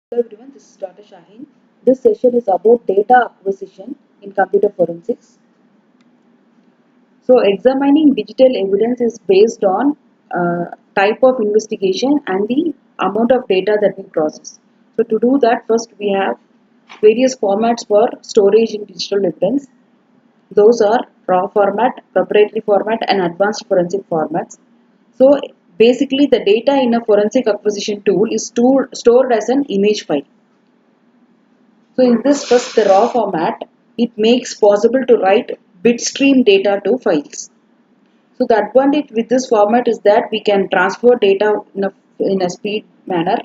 Hello everyone, this is Dr. Shaheen. This session is about data acquisition in computer forensics. So, examining digital evidence is based on type of investigation and the amount of data that we process. So, to do that, first we have various formats for storage in digital evidence. Those are raw format, proprietary format, and advanced forensic formats. So, basically, the data in a forensic acquisition tool is stored as an image file. So in this first the raw format, it makes possible to write bitstream data to files. So the advantage with this format is that we can transfer data in a speed manner.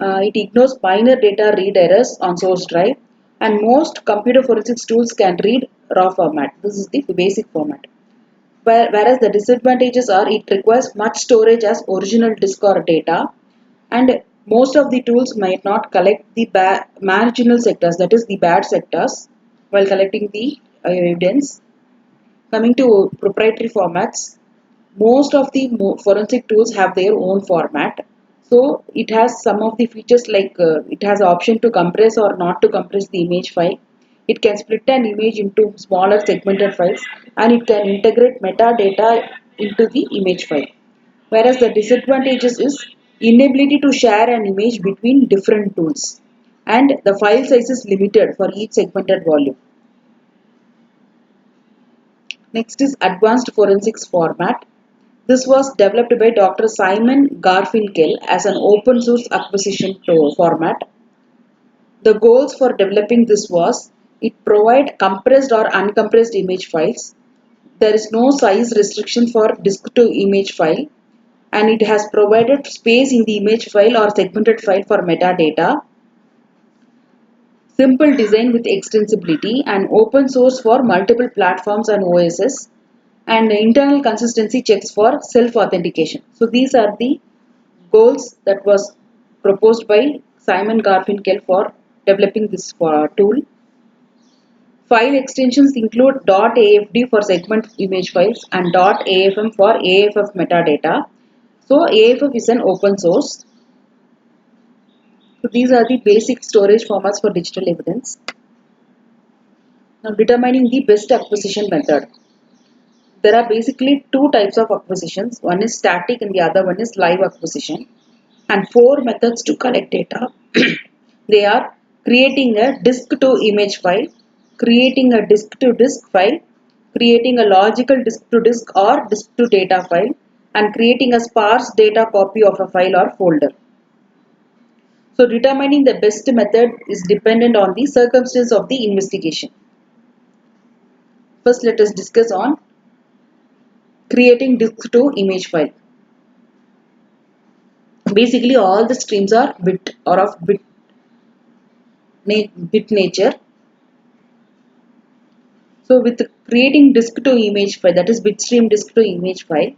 It ignores minor data read errors on source drive, and most computer forensics tools can read raw format. This is the basic format. Whereas the disadvantages are it requires much storage as original disk or data, and most of the tools might not collect the marginal sectors, that is the bad sectors, while collecting the evidence. Coming to proprietary formats, most of the forensic tools have their own format. So it has some of the features like it has option to compress or not to compress the image file. It can split an image into smaller segmented files, and it can integrate metadata into the image file. Whereas the disadvantages is inability to share an image between different tools, and the file size is limited for each segmented volume. Next is advanced forensics format. This was developed by Dr. Simon Garfinkel as an open source acquisition format. The goals for developing this was it provide compressed or uncompressed image files. There is no size restriction for disk to image file, and it has provided space in the image file or segmented file for metadata. Simple design with extensibility and open source for multiple platforms and OSs, and internal consistency checks for self-authentication. So these are the goals that was proposed by Simon Garfinkel for developing this tool. File extensions include .afd for segment image files and .afm for AFF metadata. So AFF is an open source. So these are the basic storage formats for digital evidence. Now determining the best acquisition method. There are basically two types of acquisitions. One is static and the other one is live acquisition. And four methods to collect data. They are creating a disk to image file, creating a disk to disk file, creating a logical disk to disk or disk to data file, and creating a sparse data copy of a file or folder. So determining the best method is dependent on the circumstance of the investigation. First, let us discuss on creating disk to image file. Basically, all the streams are bit or of bit nature. So with creating disk to image file, that is bitstream disk to image file,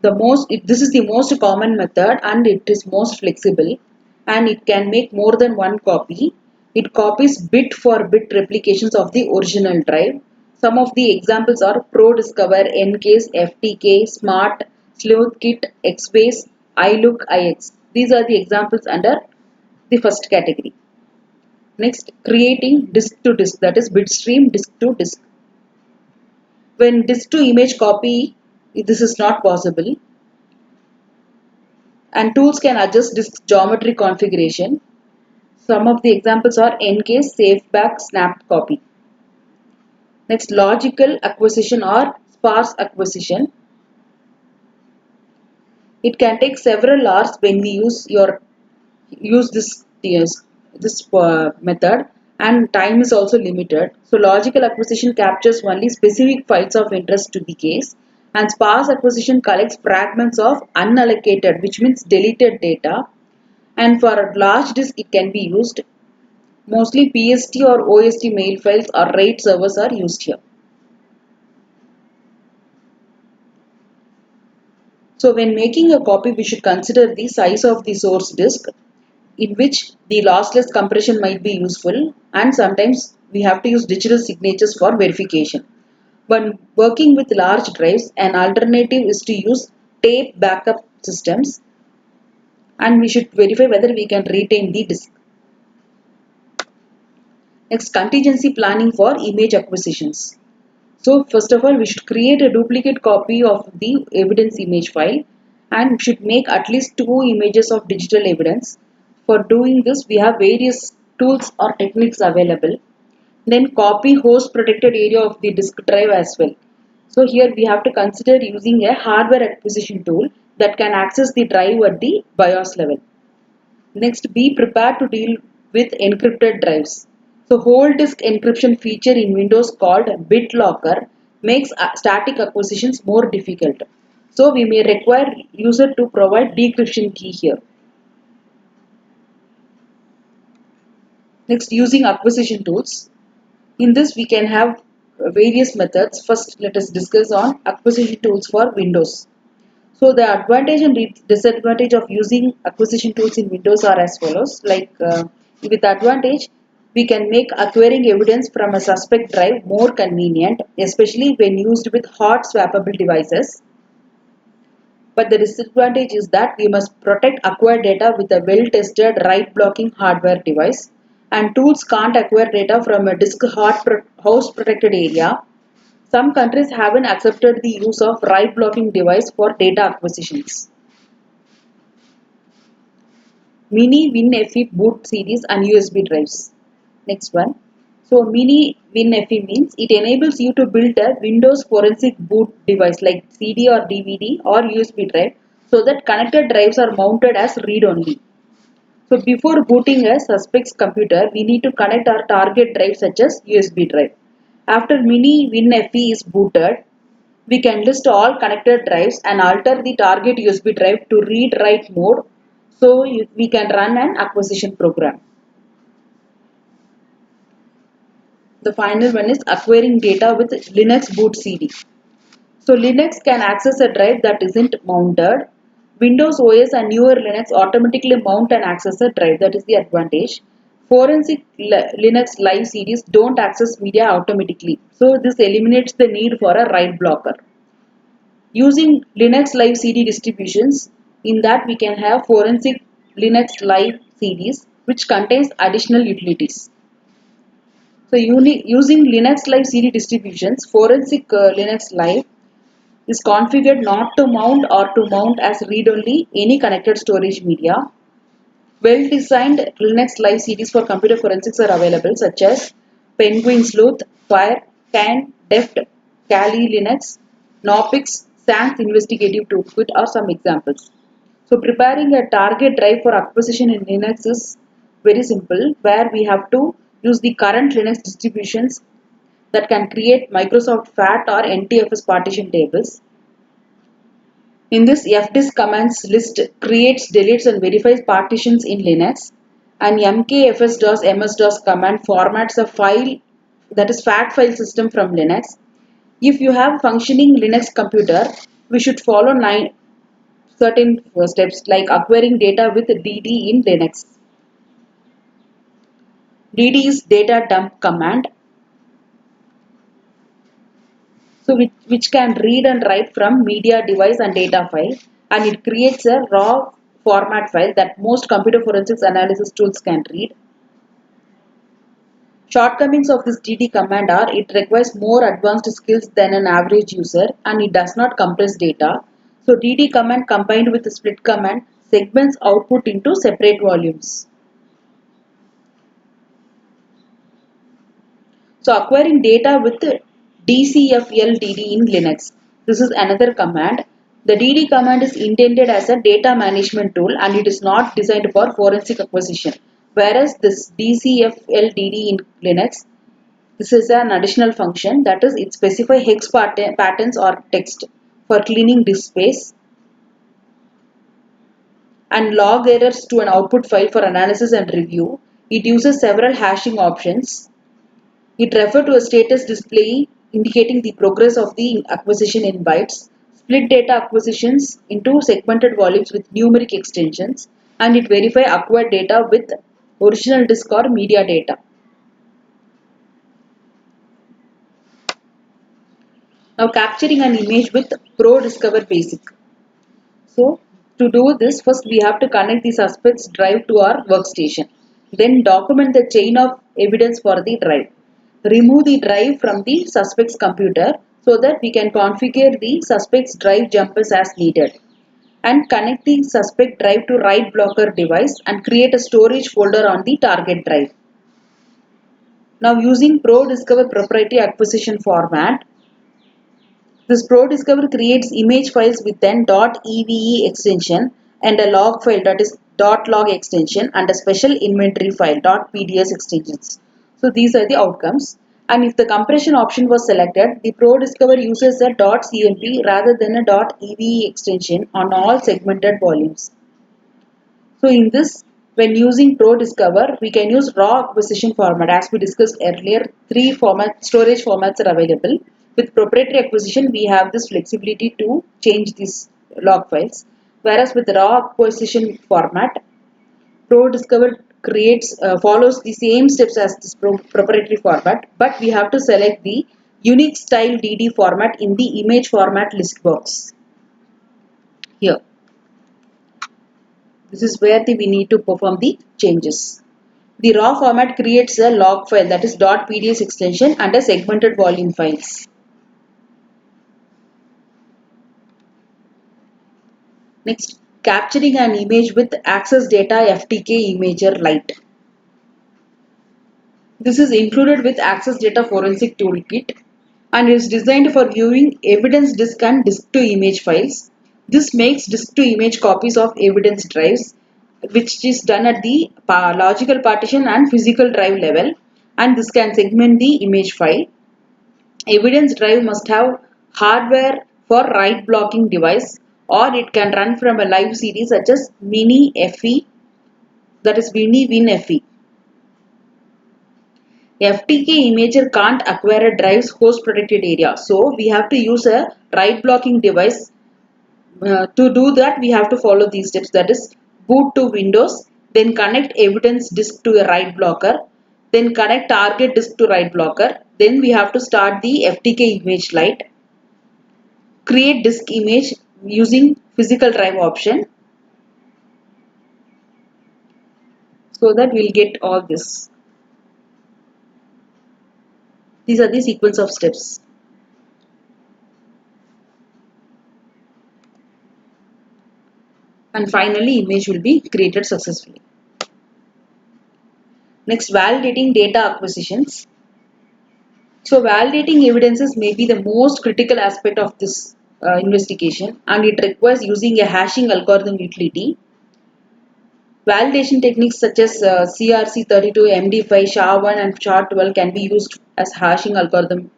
this is the most common method and it is most flexible, and it can make more than one copy. It copies bit for bit replications of the original drive. Some of the examples are ProDiscover, Ncase, FTK, Smart, SleuthKit, Xbase, iLook, IX. These are the examples under the first category. Next, creating disk to disk, that is bitstream disk to disk. When disk to image copy, this is not possible, and tools can adjust disk geometry configuration. Some of the examples are Ncase, SafeBack, Snap Copy. Next, logical acquisition or sparse acquisition. It can take several hours when we use this method, and time is also limited. So logical acquisition captures only specific files of interest to the case, and sparse acquisition collects fragments of unallocated, which means deleted data, and for a large disk it can be used. Mostly PST or OST mail files or RAID servers are used here. So when making a copy, we should consider the size of the source disk, in which the lossless compression might be useful, and sometimes we have to use digital signatures for verification. When working with large drives, an alternative is to use tape backup systems, and we should verify whether we can retain the disk. Next, contingency planning for image acquisitions. So first of all, we should create a duplicate copy of the evidence image file and should make at least two images of digital evidence. For doing this, we have various tools or techniques available. Then copy host protected area of the disk drive as well. So here we have to consider using a hardware acquisition tool that can access the drive at the BIOS level. Next, be prepared to deal with encrypted drives. So, whole disk encryption feature in Windows called BitLocker makes static acquisitions more difficult. So, we may require user to provide decryption key here. Next, using acquisition tools. In this, we can have various methods. First, let us discuss on acquisition tools for Windows. So the advantage and disadvantage of using acquisition tools in Windows are as follows. With advantage, we can make acquiring evidence from a suspect drive more convenient, especially when used with hot swappable devices. But the disadvantage is that we must protect acquired data with a well-tested write-blocking hardware device, and tools can't acquire data from a disk host protected area. Some countries haven't accepted the use of write blocking device for data acquisitions. Mini WinFE boot series and USB drives. Next one. So Mini WinFE means it enables you to build a Windows forensic boot device like CD or DVD or USB drive so that connected drives are mounted as read-only. So before booting a suspect's computer, we need to connect our target drive such as USB drive. After Mini WinFE is booted, we can list all connected drives and alter the target USB drive to read-write mode so we can run an acquisition program. The final one is acquiring data with Linux boot CD. So Linux can access a drive that isn't mounted. Windows OS and newer Linux automatically mount and access a drive. That is the advantage. Forensic Linux live CDs don't access media automatically. So this eliminates the need for a write blocker. Using Linux Live CD distributions, in that we can have forensic Linux Live CDs which contains additional utilities. So using Linux Live CD distributions, forensic Linux Live is configured not to mount or to mount as read-only any connected storage media. Well-designed Linux Live CDs for computer forensics are available such as Penguin Sleuth, Fire, Can, Deft, Kali Linux, Knoppix, Sans Investigative Toolkit are some examples. So preparing a target drive for acquisition in Linux is very simple, where we have to use the current Linux distributions that can create Microsoft FAT or NTFS partition tables. In this, fdisk commands list creates, deletes and verifies partitions in Linux, and mkfs-dos ms-dos command formats a file, that is FAT file system from Linux. If you have functioning Linux computer, we should follow certain steps like acquiring data with dd in Linux. dd is data dump command, so which can read and write from media device and data file, and it creates a raw format file that most computer forensics analysis tools can read. Shortcomings of this dd command are it requires more advanced skills than an average user and it does not compress data. So dd command combined with the split command segments output into separate volumes. So acquiring data with DCFLDD in Linux. This is another command. The DD command is intended as a data management tool and it is not designed for forensic acquisition. Whereas this DCFLDD in Linux, this is an additional function, that is it specifies hex patterns or text for cleaning disk space and log errors to an output file for analysis and review. It uses several hashing options. It refers to a status display indicating the progress of the acquisition in bytes, split data acquisitions into segmented volumes with numeric extensions, and it verifies acquired data with original disk or media data. Now capturing an image with Pro Discover Basic. So to do this, first we have to connect the suspect's drive to our workstation. Then document the chain of evidence for the drive. Remove the drive from the suspect's computer so that we can configure the suspect's drive jumpers as needed. And connect the suspect drive to write blocker device and create a storage folder on the target drive. Now using ProDiscover proprietary acquisition format, this ProDiscover creates image files with an .eve extension and a log file, that is .log extension, and a special inventory file .pds extensions. So these are the outcomes. And if the compression option was selected, the ProDiscover uses a .cmp rather than a .eve extension on all segmented volumes. So in this, when using ProDiscover, we can use raw acquisition format. As we discussed earlier, three storage formats are available. With proprietary acquisition, we have this flexibility to change these log files. Whereas with raw acquisition format, ProDiscover follows the same steps as this proprietary format, but we have to select the unique style DD format in the image format list box here. This is where we need to perform the changes. The raw format creates a log file, that is .pds extension, and a segmented volume files. Next, capturing an image with Access Data FTK Imager Lite. This is included with Access Data Forensic Toolkit and is designed for viewing evidence disk and disk to image files. This makes disk to image copies of evidence drives, which is done at the logical partition and physical drive level, and this can segment the image file. Evidence drive must have hardware for write blocking device, or it can run from a live CD such as Mini FE, that is Mini WinFE. FTK Imager can't acquire a drive's host protected area, so we have to use a write blocking device. To do that, we have to follow these steps, that is boot to Windows, then connect evidence disk to a write blocker, then connect target disk to write blocker, then we have to start the FTK image Lite, create disk image using physical drive option, so that we'll get all this. These are the sequence of steps. And finally, image will be created successfully. Next, validating data acquisitions. So validating evidences may be the most critical aspect of this investigation, and it requires using a hashing algorithm utility. Validation techniques such as CRC32, MD5, SHA-1 and SHA-12 can be used as hashing algorithm.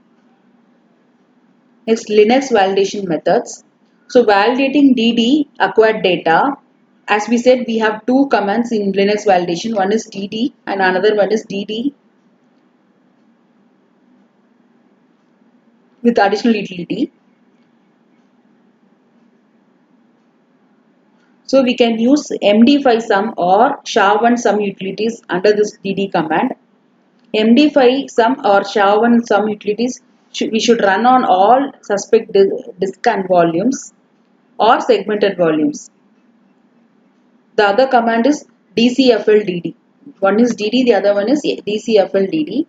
Next, Linux validation methods. So validating DD acquired data. As we said, we have two commands in Linux validation. One is DD and another one is DD with additional utility. So we can use MD5 sum or SHA-1 sum utilities under this DD command. MD5 sum or SHA-1 sum utilities we should run on all suspect disk and volumes or segmented volumes. The other command is DCFLDD. One is DD, the other one is DCFLDD.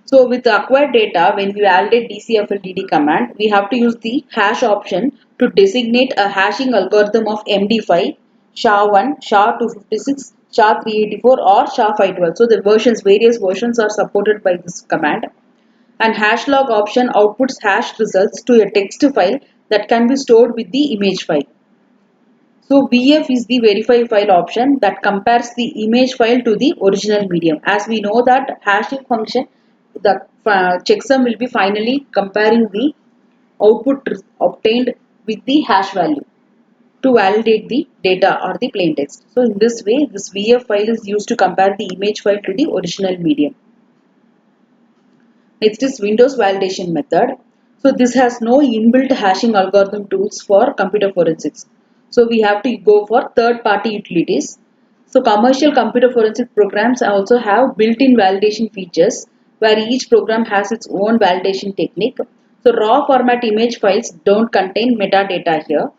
So with the acquired data, when we validate DCFLDD command, we have to use the hash option to designate a hashing algorithm of MD5, SHA-1, SHA-256, SHA-384 or SHA-512. So the various versions are supported by this command. And hashlog option outputs hashed results to a text file that can be stored with the image file. So VF is the verify file option that compares the image file to the original medium. As we know that hashing function, the checksum will be finally comparing the output obtained with the hash value to validate the data or the plain text. So in this way, this VF file is used to compare the image file to the original medium. Next is Windows validation method. So this has no inbuilt hashing algorithm tools for computer forensics. So we have to go for third-party utilities. So commercial computer forensic programs also have built-in validation features where each program has its own validation technique. So raw format image files don't contain metadata here.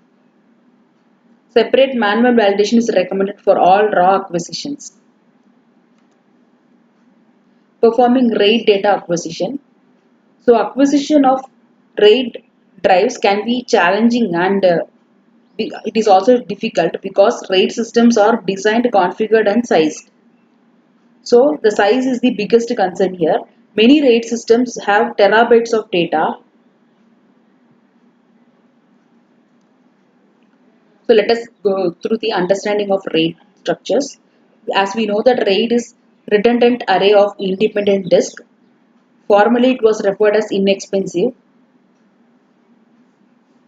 Separate manual validation is recommended for all raw acquisitions. performing RAID data acquisition. So acquisition of RAID drives can be challenging and it is also difficult because RAID systems are designed, configured and sized. So the size is the biggest concern here. Many RAID systems have terabytes of data. So let us go through the understanding of RAID structures. As we know that RAID is redundant array of independent disk. Formerly it was referred as inexpensive.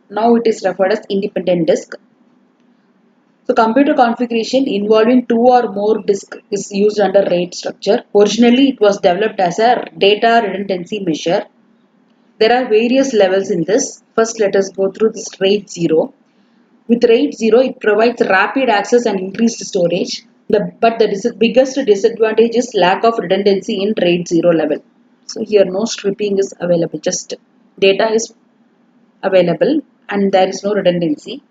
Now it is referred as independent disk. So computer configuration involving two or more disks is used under RAID structure. Originally it was developed as a data redundancy measure. There are various levels in this. First let us go through this RAID 0. With RAID 0 it provides rapid access and increased storage. But the biggest disadvantage is lack of redundancy in RAID 0 level. So here no stripping is available, just data is available and there is no redundancy.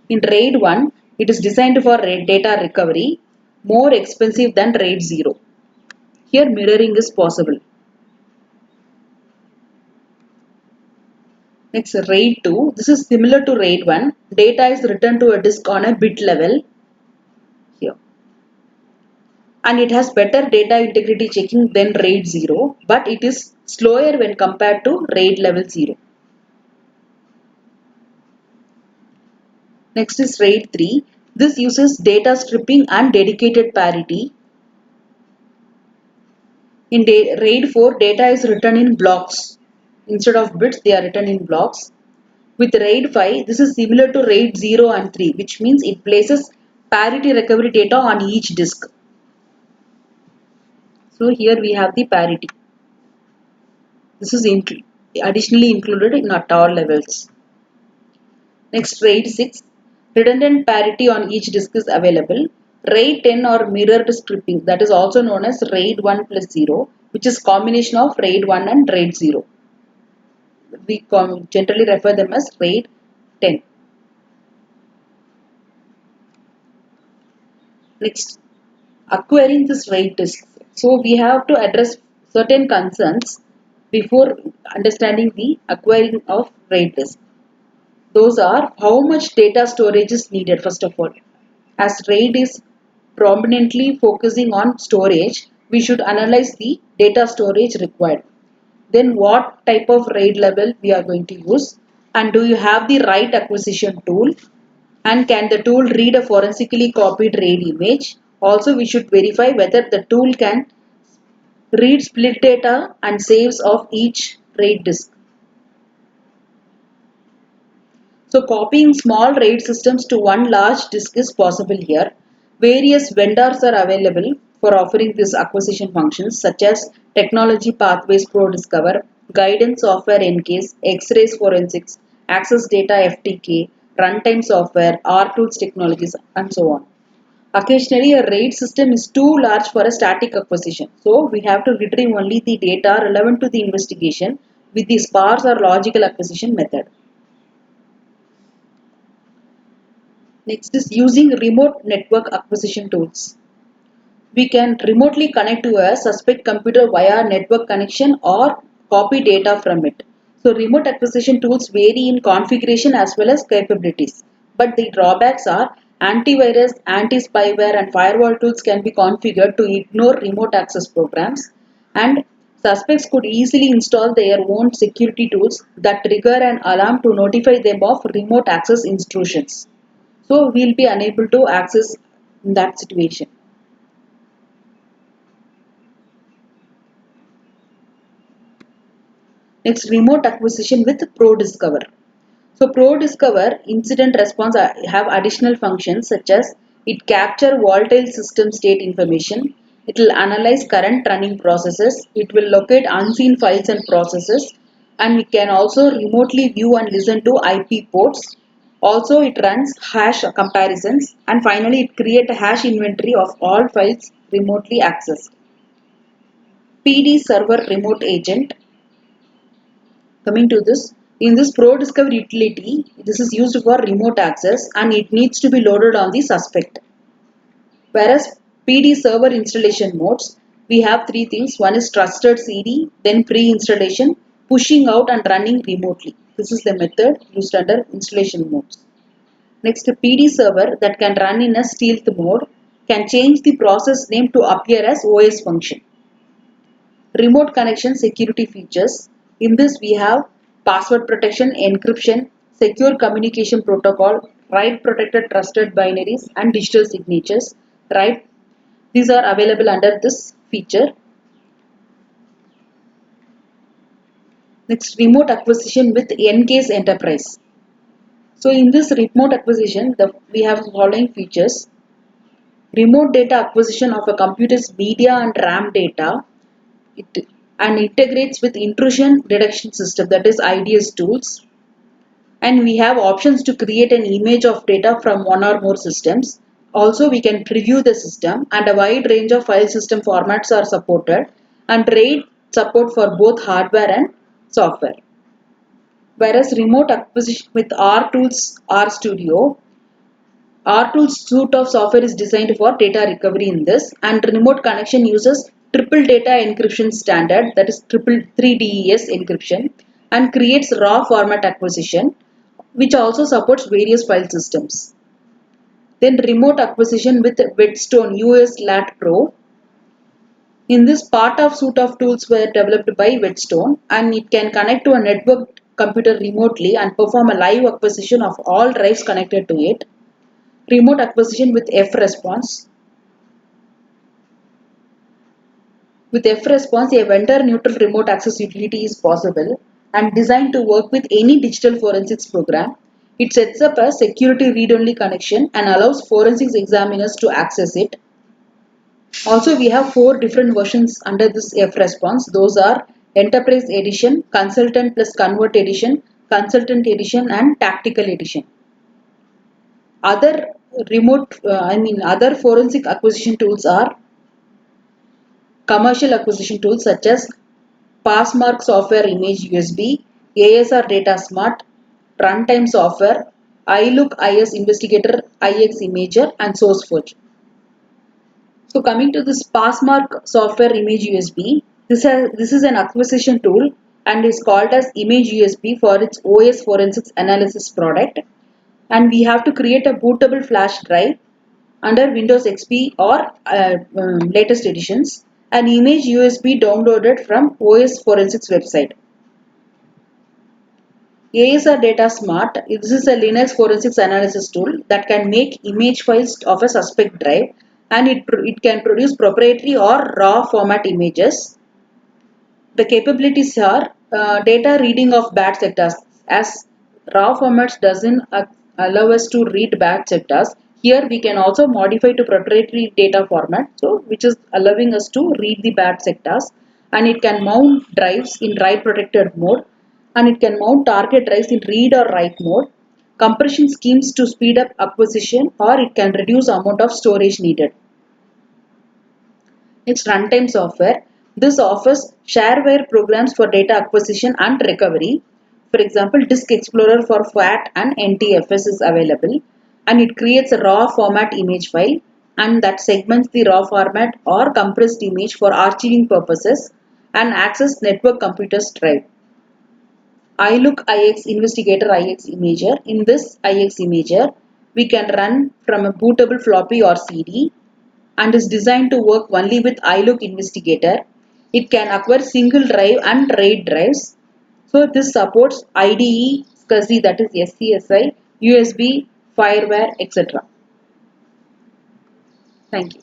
In RAID 1, it is designed for data recovery, more expensive than RAID 0. Here mirroring is possible. Next, RAID 2. This is similar to RAID 1. Data is written to a disk on a bit level. Here. And it has better data integrity checking than RAID 0, but it is slower when compared to RAID level 0. Next is RAID 3. This uses data stripping and dedicated parity. In RAID 4, data is written in blocks. Instead of bits, they are written in blocks. With RAID 5, this is similar to RAID 0 and 3, which means it places parity recovery data on each disk. So here we have the parity. This is additionally included in at all levels. Next, RAID 6. Redundant parity on each disk is available. RAID 10 or mirrored stripping, that is also known as RAID 1 plus 0, which is combination of RAID 1 and RAID 0. We generally refer them as RAID 10. Next, acquiring this RAID disk. So we have to address certain concerns before understanding the acquiring of RAID disk. Those are how much data storage is needed first of all. As RAID is prominently focusing on storage, we should analyze the data storage required. Then what type of RAID level we are going to use, and do you have the right acquisition tool, and can the tool read a forensically copied RAID image. Also we should verify whether the tool can read split data and saves of each RAID disk. So copying small RAID systems to one large disk is possible here. Various vendors are available for offering these acquisition functions such as Technology Pathways Pro Discover, Guidance Software Encase, X-Rays Forensics, Access Data FTK, Runtime Software, RTools Technologies and so on. Occasionally a RAID system is too large for a static acquisition. So we have to retrieve only the data relevant to the investigation with the sparse or logical acquisition method. Next is using remote network acquisition tools. We can remotely connect to a suspect computer via network connection or copy data from it. So remote acquisition tools vary in configuration as well as capabilities. But the drawbacks are antivirus, anti-spyware and firewall tools can be configured to ignore remote access programs, and suspects could easily install their own security tools that trigger an alarm to notify them of remote access intrusions. So we'll be unable to access in that situation. Next, remote acquisition with ProDiscover. So ProDiscover incident response have additional functions such as it capture volatile system state information, it will analyze current running processes, it will locate unseen files and processes, and we can also remotely view and listen to IP ports. Also it runs hash comparisons, and finally it creates a hash inventory of all files remotely accessed. PD server remote agent. Coming to this, in this ProDiscover utility, this is used for remote access and it needs to be loaded on the suspect. Whereas PD server installation modes, we have three things. One is trusted CD, then pre-installation, pushing out and running remotely. This is the method used under installation modes. Next, PD server that can run in a stealth mode can change the process name to appear as OS function. Remote connection security features. In this we have password protection, encryption, secure communication protocol, write protected trusted binaries and digital signatures. Right, these are available under this feature. Next, remote acquisition with Encase Enterprise. So in this remote acquisition, we have the following features. Remote data acquisition of a computer's media and RAM data. It and integrates with intrusion detection system, that is IDS tools. And we have options to create an image of data from one or more systems. Also, we can preview the system, and a wide range of file system formats are supported, and RAID support for both hardware and software. Whereas remote acquisition with RTools RStudio, RTools suite of software is designed for data recovery in this, and remote connection uses triple data encryption standard, that is triple 3DES encryption, and creates raw format acquisition, which also supports various file systems. Then remote acquisition with Whetstone US LAT Pro. In this, part of suite of tools were developed by Whetstone, and it can connect to a network computer remotely and perform a live acquisition of all drives connected to it. Remote acquisition with F-Response. With F-Response, a vendor-neutral remote access utility is possible and designed to work with any digital forensics program. It sets up a security read-only connection and allows forensics examiners to access it. Also, we have 4 different versions under this F-Response. Those are Enterprise Edition, Consultant plus Convert Edition, Consultant Edition, and Tactical Edition. Other other forensic acquisition tools are commercial acquisition tools such as Passmark Software Image USB, ASR Data Smart, Runtime Software, iLook IS Investigator IX Imager, and SourceForge. So coming to this Passmark Software Image USB, this is an acquisition tool and is called as Image USB for its OS Forensics Analysis product. And we have to create a bootable flash drive under Windows XP or latest editions. An image USB downloaded from OS Forensics website. ASR Data Smart, this is a Linux forensics analysis tool that can make image files of a suspect drive, and it can produce proprietary or raw format images. The capabilities are data reading of bad sectors, as raw formats doesn't allow us to read bad sectors. Here we can also modify to proprietary data format, so which is allowing us to read the bad sectors, and it can mount drives in write protected mode, and it can mount target drives in read or write mode. Compression schemes to speed up acquisition, or it can reduce amount of storage needed. Next, runtime software. This offers shareware programs for data acquisition and recovery. For example, Disk Explorer for FAT and NTFS is available, and it creates a raw format image file, and that segments the raw format or compressed image for archiving purposes and access network computer's drive. iLook IX Investigator IX Imager. In this IX Imager, we can run from a bootable floppy or CD, and is designed to work only with iLook Investigator. It can acquire single drive and RAID drives. So this supports IDE, SCSI, that is SCSI, USB, FireWire, etc. Thank you.